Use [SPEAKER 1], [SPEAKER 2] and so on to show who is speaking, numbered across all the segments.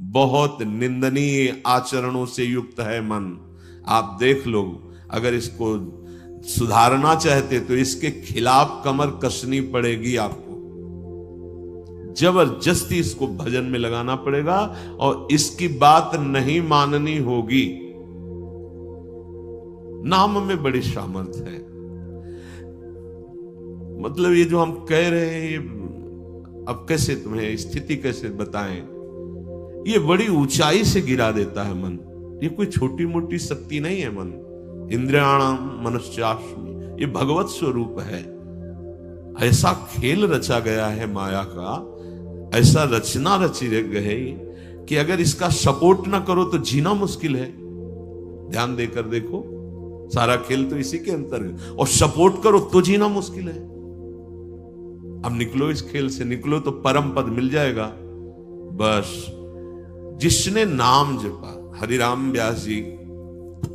[SPEAKER 1] बहुत निंदनीय आचरणों से युक्त है मन। आप देख लो, अगर इसको सुधारना चाहते तो इसके खिलाफ कमर कसनी पड़ेगी आपको, जबरदस्ती इसको भजन में लगाना पड़ेगा और इसकी बात नहीं माननी होगी। नाम में बड़ी सामर्थ्य है। मतलब ये जो हम कह रहे हैं, अब कैसे तुम्हें स्थिति कैसे बताएं, ये बड़ी ऊंचाई से गिरा देता है मन। ये कोई छोटी मोटी शक्ति नहीं है मन। इंद्रियाणाम मनश्चास्मि, ये भगवत स्वरूप है। ऐसा खेल रचा गया है माया का, ऐसा रचना रची गई कि अगर इसका सपोर्ट ना करो तो जीना मुश्किल है। ध्यान देकर देखो, सारा खेल तो इसी के अंतर्गत, और सपोर्ट करो तो जीना मुश्किल है। अब निकलो इस खेल से, निकलो तो परम पद मिल जाएगा। बस जिसने नाम जपा, हरिराम व्यास जी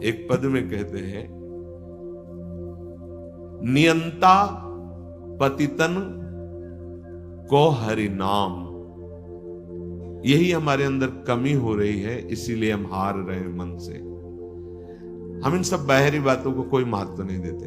[SPEAKER 1] एक पद में कहते हैं, नियंता पतितन को हरि नाम। यही हमारे अंदर कमी हो रही है, इसीलिए हम हार रहे हैं मन से। हम इन सब बाहरी बातों को कोई महत्व नहीं देते।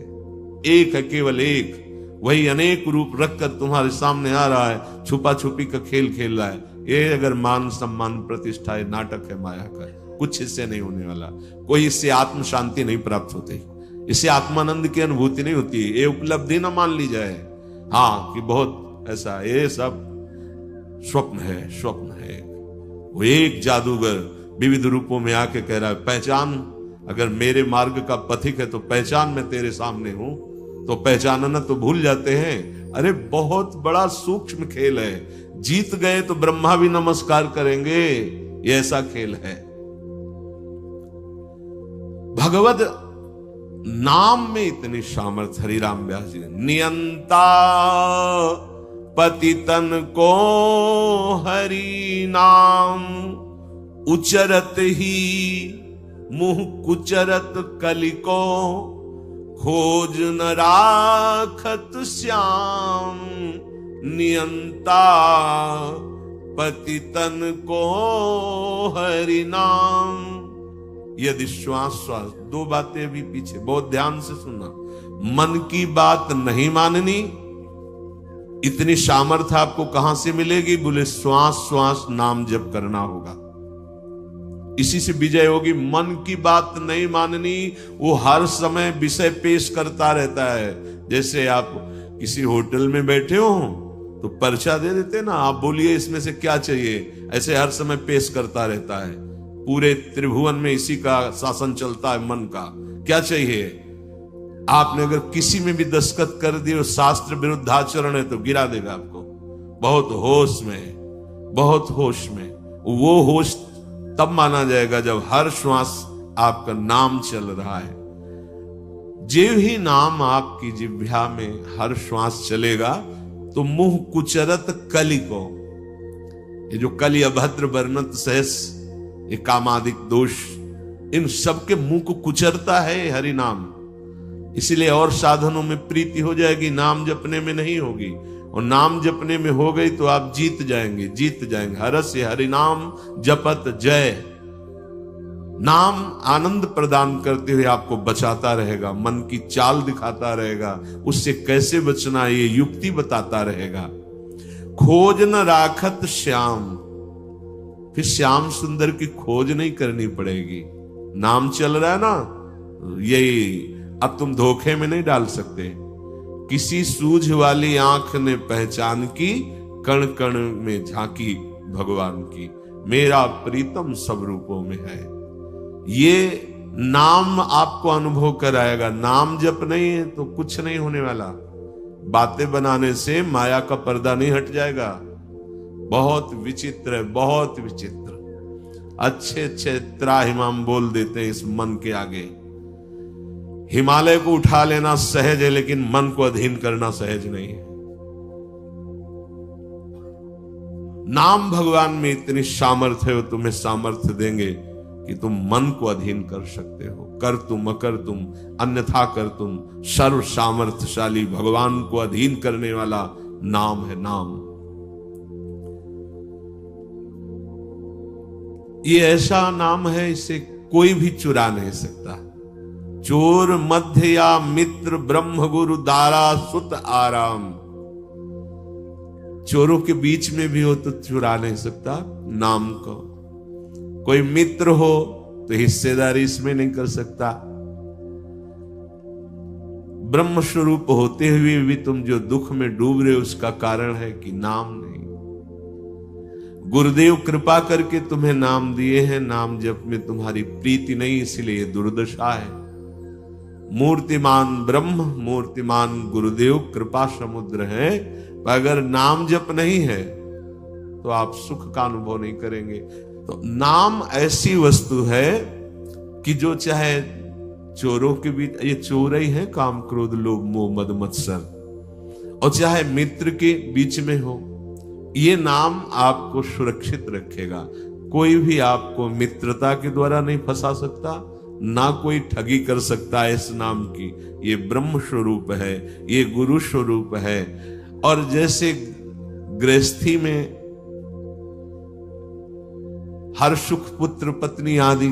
[SPEAKER 1] एक है, केवल एक, वही अनेक रूप रखकर तुम्हारे सामने आ रहा है, छुपा छुपी का खेल खेल रहा है। ये अगर मान सम्मान प्रतिष्ठा है, नाटक है माया का, कुछ इससे नहीं होने वाला। कोई इससे आत्म शांति नहीं प्राप्त होती, इससे आत्मानंद की अनुभूति नहीं होती। ये उपलब्धि ना मान ली जाए, हाँ कि बहुत ऐसा, ये सब स्वप्न है, स्वप्न है। वो एक जादूगर विविध रूपों में आके कह रहा है, पहचान, अगर मेरे मार्ग का पथिक है तो पहचान, मैं तेरे सामने हूं। तो पहचानना तो भूल जाते हैं। अरे बहुत बड़ा सूक्ष्म खेल है। जीत गए तो ब्रह्मा भी नमस्कार करेंगे, ये ऐसा खेल है। भगवत नाम में इतनी सामर्थ्य। हरिराम व्यास जी, नियंता पतितन को हरि नाम, उचरत ही मुंह कुचरत कलिको, खोज न राखत श्याम। नियंता पतितन को हरि नाम। यदि श्वास श्वास, दो बातें भी पीछे, बहुत ध्यान से सुनना। मन की बात नहीं माननी, इतनी सामर्थ्य आपको कहां से मिलेगी? बोले श्वास श्वास नाम जप करना होगा, इसी से विजय होगी। मन की बात नहीं माननी, वो हर समय विषय पेश करता रहता है। जैसे आप किसी होटल में बैठे हो तो पर्चा दे देते ना, आप बोलिए इसमें से क्या चाहिए, ऐसे हर समय पेश करता रहता है। पूरे त्रिभुवन में इसी का शासन चलता है, मन का। क्या चाहिए? आपने अगर किसी में भी दस्तखत कर दी और शास्त्र विरुद्ध आचरण है तो गिरा देगा आपको। बहुत होश में, बहुत होश में। वो होश तब माना जाएगा जब हर श्वास आपका नाम चल रहा है। जो ही नाम आपकी जिह्वा में हर श्वास चलेगा तो मुंह कुचरत कलि को, ये जो कलि अभद्र वर्णत सहस, ये कामादिक दोष, इन सबके मुंह को कुचरता है हरि नाम। इसीलिए और साधनों में प्रीति हो जाएगी, नाम जपने में नहीं होगी। और नाम जपने में हो गई तो आप जीत जाएंगे, जीत जाएंगे। हरस्य हरि नाम जपत जय। नाम आनंद प्रदान करते हुए आपको बचाता रहेगा, मन की चाल दिखाता रहेगा, उससे कैसे बचना ये युक्ति बताता रहेगा। खोज न राखत श्याम, फिर श्याम सुंदर की खोज नहीं करनी पड़ेगी। नाम चल रहा है ना, यही अब तुम धोखे में नहीं डाल सकते। किसी सूझ वाली आंख ने पहचान की, कण कण में झांकी भगवान की, मेरा प्रीतम सब रूपों में है। ये नाम आपको अनुभव कराएगा। नाम जप नहीं है तो कुछ नहीं होने वाला। बातें बनाने से माया का पर्दा नहीं हट जाएगा। बहुत विचित्र है, बहुत विचित्र। अच्छे अच्छे त्राहिमाम बोल देते हैं इस मन के आगे। हिमालय को उठा लेना सहज है, लेकिन मन को अधीन करना सहज नहीं है। नाम भगवान में इतनी सामर्थ्य है, वो तुम्हें सामर्थ्य देंगे कि तुम मन को अधीन कर सकते हो। कर तुम अकर तुम अन्यथा कर तुम, सर्व सामर्थ्यशाली भगवान को अधीन करने वाला नाम है नाम। ये ऐसा नाम है, इसे कोई भी चुरा नहीं सकता। चोर मध्य या मित्र, ब्रह्म गुरु दारा सुत आराम। चोरों के बीच में भी हो तो चुरा नहीं सकता नाम को। कोई मित्र हो तो हिस्सेदारी इसमें नहीं कर सकता। ब्रह्म स्वरूप होते हुए भी तुम जो दुख में डूब रहे हो, उसका कारण है कि नाम नहीं। गुरुदेव कृपा करके तुम्हें नाम दिए हैं, नाम जप में तुम्हारी प्रीति नहीं, इसलिए दुर्दशा है। मूर्तिमान ब्रह्म, मूर्तिमान गुरुदेव कृपा समुद्र है, पर अगर नाम जप नहीं है तो आप सुख का अनुभव नहीं करेंगे। तो नाम ऐसी वस्तु है कि जो चाहे चोरों के बीच, ये चोर ही है काम क्रोध लोभ मोह मद मत्सर, और चाहे मित्र के बीच में हो, ये नाम आपको सुरक्षित रखेगा। कोई भी आपको मित्रता के द्वारा नहीं फंसा सकता, ना कोई ठगी कर सकता है इस नाम की। ये ब्रह्म स्वरूप है, ये गुरु स्वरूप है। और जैसे गृहस्थी में हर सुख पुत्र पत्नी आदि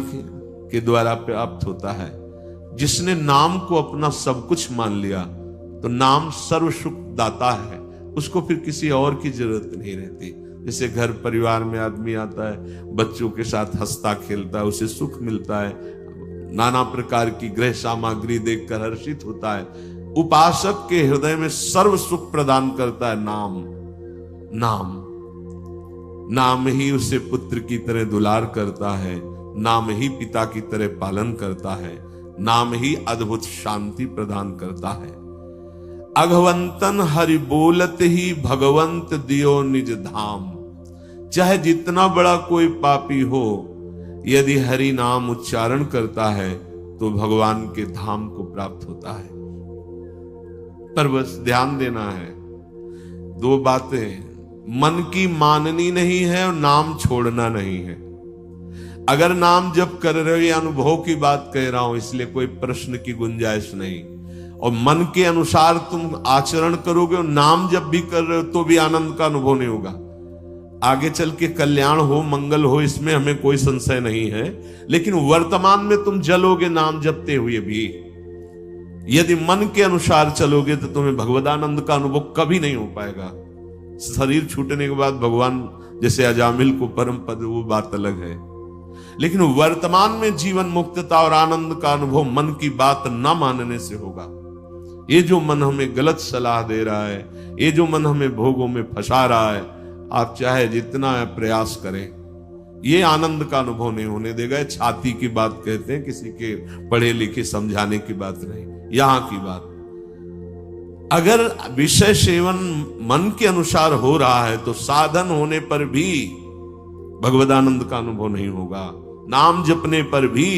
[SPEAKER 1] के द्वारा प्राप्त होता है, जिसने नाम को अपना सब कुछ मान लिया तो नाम सर्व सुख दाता है, उसको फिर किसी और की जरूरत नहीं रहती। जैसे घर परिवार में आदमी आता है, बच्चों के साथ हंसता खेलता है, उसे सुख मिलता है, नाना प्रकार की गृह सामग्री देखकर हर्षित होता है। उपासक के हृदय में सर्व सुख प्रदान करता है नाम। नाम नाम ही उसे पुत्र की तरह दुलार करता है, नाम ही पिता की तरह पालन करता है, नाम ही अद्भुत शांति प्रदान करता है। अघवंतन हरि बोलत ही भगवंत दियो निज धाम। चाहे जितना बड़ा कोई पापी हो, यदि हरि नाम उच्चारण करता है तो भगवान के धाम को प्राप्त होता है। पर बस ध्यान देना है, दो बातें, मन की माननी नहीं है और नाम छोड़ना नहीं है। अगर नाम जप कर रहे हो, ये अनुभव की बात कह रहा हूं, इसलिए कोई प्रश्न की गुंजाइश नहीं। और मन के अनुसार तुम आचरण करोगे और नाम जप भी कर रहे हो तो भी आनंद का अनुभव नहीं होगा। आगे चल के कल्याण हो, मंगल हो, इसमें हमें कोई संशय नहीं है, लेकिन वर्तमान में तुम जलोगे नाम जपते हुए भी। यदि मन के अनुसार चलोगे तो तुम्हें भगवदानंद का अनुभव कभी नहीं हो पाएगा। शरीर छूटने के बाद भगवान जैसे अजामिल को परम पद, वो बात अलग है, लेकिन वर्तमान में जीवन मुक्तता और आनंद का अनुभव मन की बात न मानने से होगा। ये जो मन हमें गलत सलाह दे रहा है, ये जो मन हमें भोगों में फंसा रहा है, आप चाहे जितना प्रयास करें, ये आनंद का अनुभव नहीं होने देगा। छाती की बात कहते हैं, किसी के पढ़े लिखे समझाने की बात नहीं, यहां की बात। अगर विषय सेवन मन के अनुसार हो रहा है तो साधन होने पर भी भगवदानंद का अनुभव नहीं होगा, नाम जपने पर भी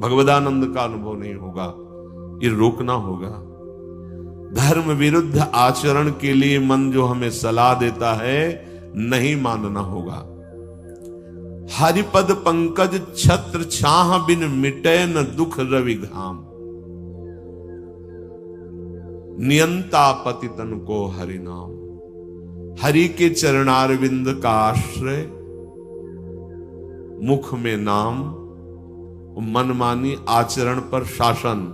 [SPEAKER 1] भगवदानंद का अनुभव नहीं होगा। ये रोकना होगा। धर्म विरुद्ध आचरण के लिए मन जो हमें सलाह देता है, नहीं मानना होगा। हरिपद पंकज छत्र छाह बिन मिटे न दुख रवि घाम। नियंता पतितन को हरि नाम। हरि के चरणारविंद का आश्रय, मुख में नाम, मनमानी आचरण पर शासन,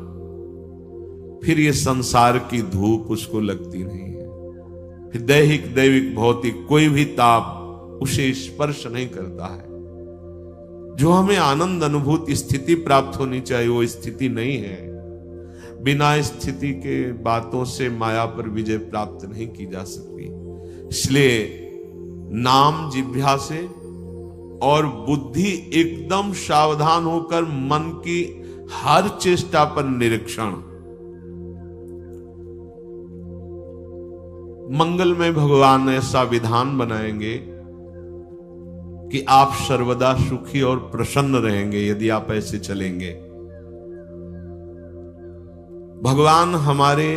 [SPEAKER 1] फिर ये संसार की धूप उसको लगती नहीं है। फिर दैहिक दैविक भौतिक कोई भी ताप उसे स्पर्श नहीं करता है। जो हमें आनंद अनुभूति स्थिति प्राप्त होनी चाहिए, वो स्थिति नहीं है। बिना स्थिति के बातों से माया पर विजय प्राप्त नहीं की जा सकती। इसलिए नाम जिह्वा से और बुद्धि एकदम सावधान होकर मन की हर चेष्टा पर निरीक्षण। मंगलमय भगवान ऐसा विधान बनाएंगे कि आप सर्वदा सुखी और प्रसन्न रहेंगे यदि आप ऐसे चलेंगे। भगवान हमारे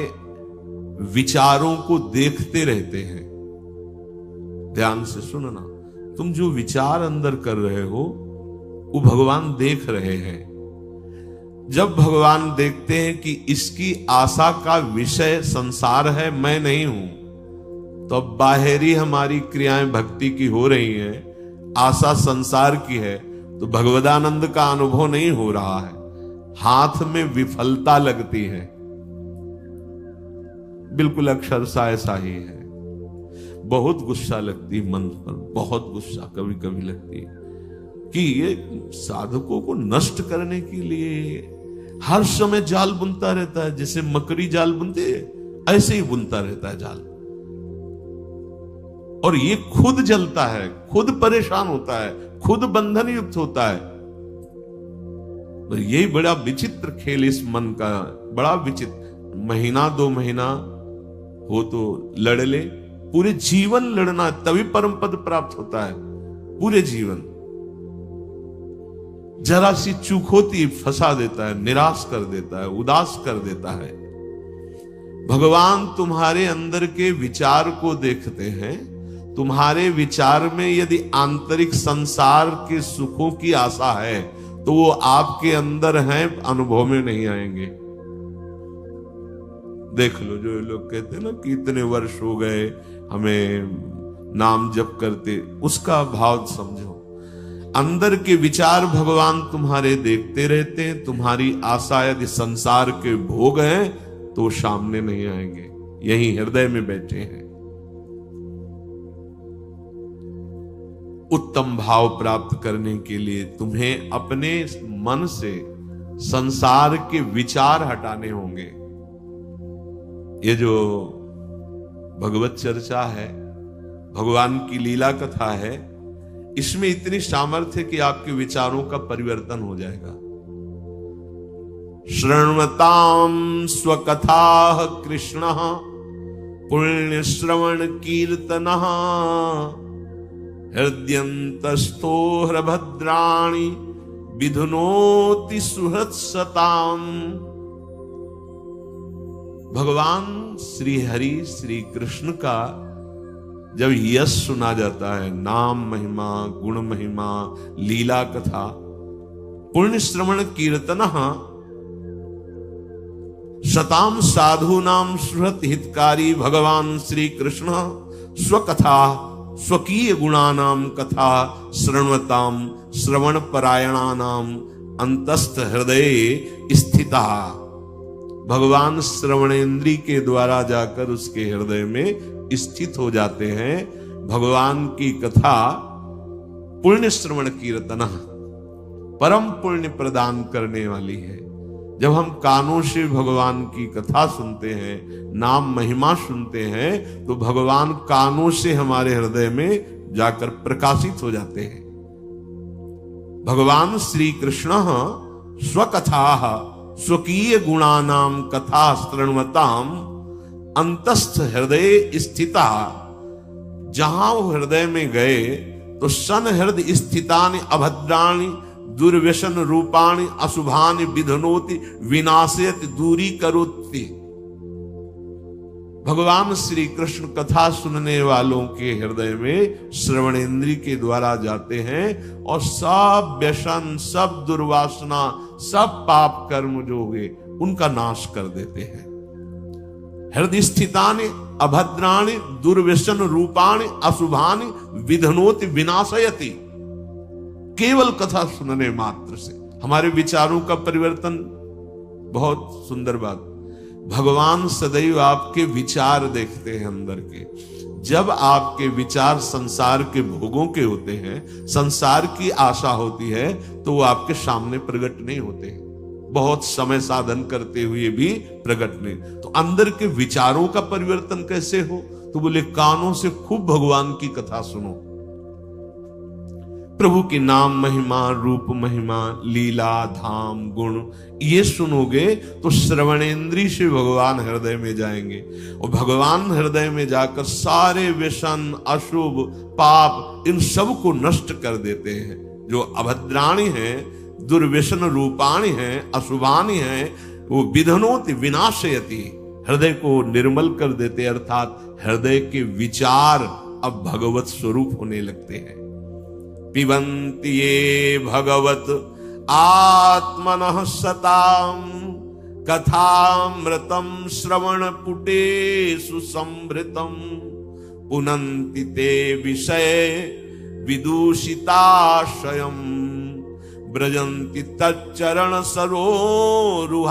[SPEAKER 1] विचारों को देखते रहते हैं। ध्यान से सुनना, तुम जो विचार अंदर कर रहे हो वो भगवान देख रहे हैं। जब भगवान देखते हैं कि इसकी आशा का विषय संसार है, मैं नहीं हूं, तो अब बाहरी हमारी क्रियाएं भक्ति की हो रही हैं, आशा संसार की है, तो भगवदानंद का अनुभव नहीं हो रहा है, हाथ में विफलता लगती है। बिल्कुल अक्षरशः ऐसा ही है। बहुत गुस्सा लगती है मन पर, बहुत गुस्सा कभी कभी लगती है कि ये साधकों को नष्ट करने के लिए हर समय जाल बुनता रहता है। जैसे मकड़ी जाल बुनती है, ऐसे ही बुनता रहता है जाल, और ये खुद जलता है, खुद परेशान होता है, खुद बंधन युक्त होता है। तो यही बड़ा विचित्र खेल इस मन का, बड़ा विचित्र। महीना 2 महीना हो तो लड़ ले, पूरे जीवन लड़ना, तभी परम पद प्राप्त होता है। पूरे जीवन जरा सी चूक होती फंसा देता है, निराश कर देता है, उदास कर देता है। भगवान तुम्हारे अंदर के विचार को देखते हैं। तुम्हारे विचार में यदि आंतरिक संसार के सुखों की आशा है तो वो आपके अंदर हैं, अनुभव में नहीं आएंगे। देख लो, जो लोग कहते हैं ना कि इतने वर्ष हो गए हमें नाम जप करते, उसका भाव समझो। अंदर के विचार भगवान तुम्हारे देखते रहते हैं। तुम्हारी आशा यदि संसार के भोग हैं तो सामने नहीं आएंगे, यही हृदय में बैठे हैं। उत्तम भाव प्राप्त करने के लिए तुम्हें अपने मन से संसार के विचार हटाने होंगे। ये जो भगवत चर्चा है, भगवान की लीला कथा है, इसमें इतनी सामर्थ्य कि आपके विचारों का परिवर्तन हो जाएगा। शृण्वताम स्वकथा कृष्ण पुण्य श्रवण कीर्तन हृदयंतस्थो हृभद्राणि विधुनोति सुहृत्सताम। भगवान श्री हरि श्री कृष्ण का जब यश सुना जाता है, नाम महिमा, गुण महिमा, लीला कथा, पुण्य श्रवण कीर्तन शताम साधु नाम सुहृत हितकारी। भगवान श्री कृष्ण स्वकथा स्वकीय गुणानाम कथा श्रृण्वताम श्रवण परायणानाम अंतस्थ हृदय स्थिता। भगवान श्रवणेन्द्री के द्वारा जाकर उसके हृदय में स्थित हो जाते हैं। भगवान की कथा पुण्य श्रवण कीर्तन परम पुण्य प्रदान करने वाली है। जब हम कानों से भगवान की कथा सुनते हैं, नाम महिमा सुनते हैं, तो भगवान कानों से हमारे हृदय में जाकर प्रकाशित हो जाते हैं। भगवान श्री कृष्ण स्वकथा स्वकीय गुणानाम कथा शृण्वताम अंतस्थ हृदय स्थिता। जहां वो हृदय में गए तो सन हृदय स्थितानि अभद्राणि दुर्व्यसन रूपाणि अशुभानि विधनोति विनाशयति दूरी करोति। भगवान श्री कृष्ण कथा सुनने वालों के हृदय में श्रवणेन्द्री के द्वारा जाते हैं और सब व्यसन, सब दुर्वासना, सब पाप कर्म जो हुए उनका नाश कर देते हैं। हृदय स्थितानि अभद्राणि दुर्व्यसन रूपाणि अशुभानि विधनोति विनाशयति। केवल कथा सुनने मात्र से हमारे विचारों का परिवर्तन। बहुत सुंदर बात, भगवान सदैव आपके विचार देखते हैं अंदर के। जब आपके विचार संसार के भोगों के होते हैं, संसार की आशा होती है, तो वो आपके सामने प्रकट नहीं होते हैं। बहुत समय साधन करते हुए भी प्रकट नहीं। तो अंदर के विचारों का परिवर्तन कैसे हो? तो बोले कानों से खूब भगवान की कथा सुनो। प्रभु के नाम महिमा, रूप महिमा, लीला, धाम, गुण ये सुनोगे तो श्रवणेन्द्री से भगवान हृदय में जाएंगे और भगवान हृदय में जाकर सारे व्यसन, अशुभ, पाप इन सब को नष्ट कर देते हैं। जो अभद्राणी हैं, दुर्व्यसन रूपाणी हैं, अशुभानी हैं, वो विधनोति विनाशयति, हृदय को निर्मल कर देते, अर्थात हृदय के विचार अब भगवत स्वरूप होने लगते हैं। पिबन्ति ये भगवत आत्मनः सताम कथामृतम श्रवण पुटेषु संभृतम पुनन्ति ते विषय विदूषिताशयम् ब्रजंति तच्चरण सरोरुहांतिकम।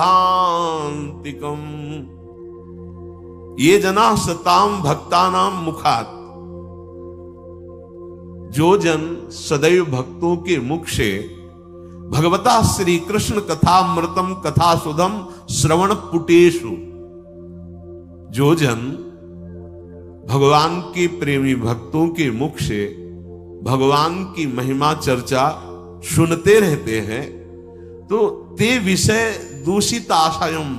[SPEAKER 1] ये जना सताम भक्तानाम मुखात, जो जन सदैव भक्तों के मुख से भगवता श्री कृष्ण कथामृतम कथा सुधम श्रवण पुटेशु, जो जन भगवान के प्रेमी भक्तों के मुख से भगवान की महिमा चर्चा सुनते रहते हैं, तो ते विषय दूषित आशयम,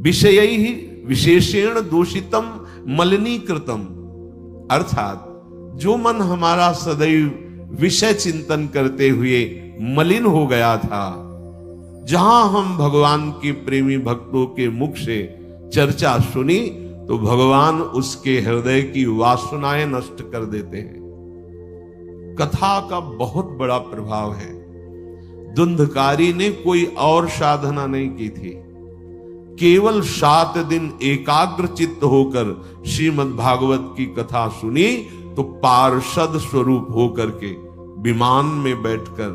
[SPEAKER 1] विषय ही विशेषेण दूषितम मलिनीकृतम, अर्थात जो मन हमारा सदैव विषय चिंतन करते हुए मलिन हो गया था, जहां हम भगवान के प्रेमी भक्तों के मुख से चर्चा सुनी तो भगवान उसके हृदय की वासनाएं नष्ट कर देते हैं। कथा का बहुत बड़ा प्रभाव है। धुंधकारी ने कोई और साधना नहीं की थी, केवल 7 दिन एकाग्र चित्त होकर श्रीमद् भागवत की कथा सुनी तो पार्षद स्वरूप होकर के विमान में बैठकर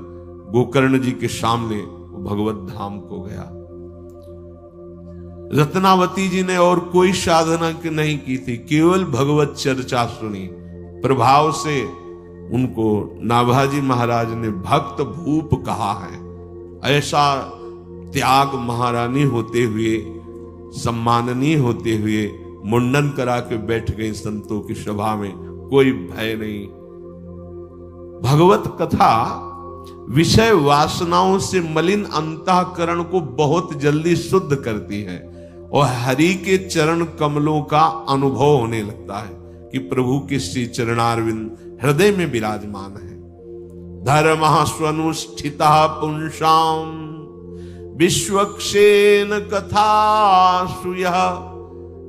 [SPEAKER 1] गोकर्ण जी के सामने भगवत धाम को गया। रत्नावती जी ने और कोई साधना नहीं की थी, केवल भगवत चर्चा सुनी। प्रभाव से उनको नाभाजी महाराज ने भक्त भूप कहा है। ऐसा त्याग महारानी होते हुए, सम्माननीय होते हुए मुंडन करा के बैठ गई संतों की सभा में, कोई भय नहीं। भगवत कथा विषय वासनाओं से मलिन अंतःकरण को बहुत जल्दी शुद्ध करती है और हरि के चरण कमलों का अनुभव होने लगता है कि प्रभु के श्री चरणारविंद हृदय में विराजमान है। धर्म स्वनुष्ठिता पुंसाम विश्वक्षेन कथा सुय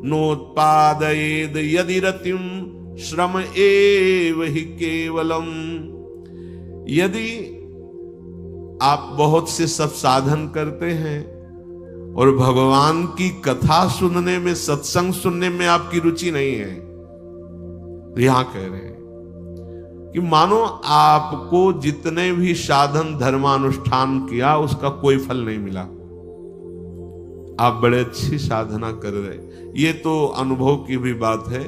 [SPEAKER 1] नोत्पादयेद यदि रतिम श्रम एव हि केवलम। यदि आप बहुत से सब साधन करते हैं और भगवान की कथा सुनने में, सत्संग सुनने में आपकी रुचि नहीं है, तो यहां कह रहे हैं कि मानो आपको जितने भी साधन धर्मानुष्ठान किया उसका कोई फल नहीं मिला। आप बड़े अच्छी साधना कर रहे, ये तो अनुभव की भी बात है।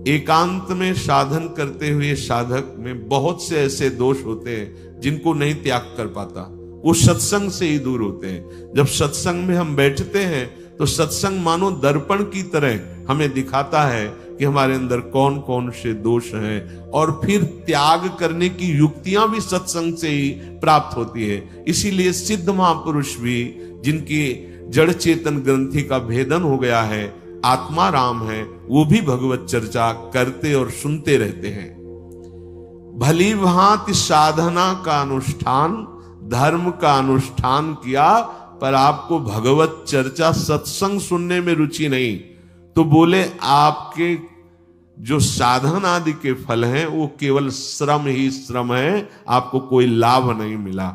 [SPEAKER 1] एकांत में साधन करते हुए साधक में बहुत से ऐसे दोष होते हैं जिनको नहीं त्याग कर पाता, वो सत्संग से ही दूर होते हैं। जब सत्संग में हम बैठते हैं तो सत्संग मानो दर्पण की तरह हमें दिखाता है कि हमारे अंदर कौन कौन से दोष हैं, और फिर त्याग करने की युक्तियां भी सत्संग से ही प्राप्त होती है। इसीलिए सिद्ध महापुरुष भी, जिनकी जड़ चेतन ग्रंथि का भेदन हो गया है, आत्मा राम है, वो भी भगवत चर्चा करते और सुनते रहते हैं। भली भांति साधना का अनुष्ठान, धर्म का अनुष्ठान किया, पर आपको भगवत चर्चा सत्संग सुनने में रुचि नहीं, तो बोले आपके जो साधन आदि के फल हैं वो केवल श्रम ही श्रम है, आपको कोई लाभ नहीं मिला।